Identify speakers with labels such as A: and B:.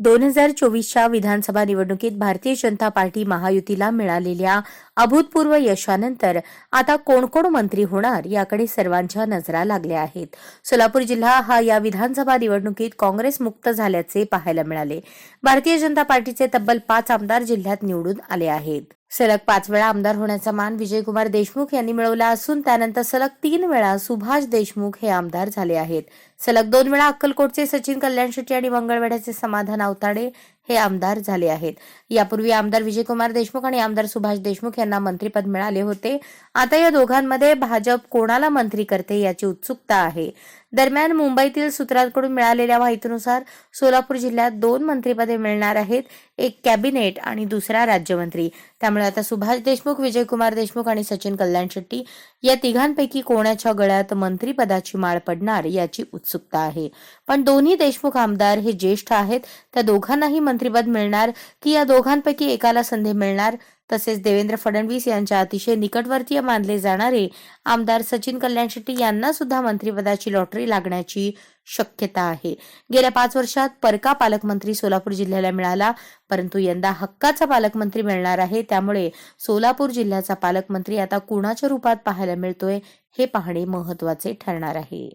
A: 2024च्या विधानसभा निवडणुकीत भारतीय जनता पार्टी महायुतीला मिळालेल्या अभूतपूर्व यशानंतर आता कोण कोण मंत्री होणार याकडे सर्वांच्या नजरा लागल्या आहेत. सोलापूर जिल्हा हा या विधानसभा निवडणुकीत काँग्रेस मुक्त झाल्याचे पाहायला मिळाले. भारतीय जनता पार्टीचे तब्बल 5 आमदार जिल्ह्यात निवडून आले आहेत. सलग 5 वेळा आमदार होण्याचा मान विजयकुमार देशमुख यांनी मिळवला असून त्यानंतर सलग 3 वेळा सुभाष देशमुख हे आमदार झाले आहेत. सलग 2 वेळा अक्कलकोटचे सचिन कल्याण शेट्टी आणि मंगळवेढ्याचे समाधान आवताडे हे आमदार झाले आहेत. यापूर्वी आमदार विजयकुमार देशमुख आणि आमदार सुभाष देशमुख यांना मंत्रिपद मिळाले होते. आता या दोघांमध्ये भाजप कोणाला मंत्री करते याची उत्सुकता आहे. दरम्यान मुंबईतील सूत्रांकडून मिळालेल्या माहितीनुसार सोलापूर जिल्ह्यात 2 मंत्रिपदे मिळणार आहेत, एक कॅबिनेट आणि दुसरा राज्यमंत्री. त्यामुळे आता सुभाष देशमुख, विजयकुमार देशमुख आणि सचिन कल्याण शेट्टी या तिघांपैकी कोणाच्या गळ्यात मंत्रिपदाची माळ पडणार याची उत्सुकता आहे. पण दोन्ही देशमुख आमदार हे ज्येष्ठ आहेत. त्या दोघांनाही मंत्रिपद मिळणार की या दोघांपैकी एकाला संधी मिळणार? तसेच देवेंद्र फडणवीस यांच्या अतिशय निकटवर्तीय मानले जाणारे आमदार सचिन कल्याण शेट्टी यांना सुद्धा मंत्रिपदाची लॉटरी लागण्याची शक्यता आहे. गेल्या 5 वर्षात परका पालकमंत्री सोलापूर जिल्ह्याला मिळाला, परंतु यंदा हक्काचा पालकमंत्री मिळणार आहे. त्यामुळे सोलापूर जिल्ह्याचा पालकमंत्री आता कुणाच्या रूपात पाहायला मिळतोय हे पाहणे महत्त्वाचे ठरणार आहे.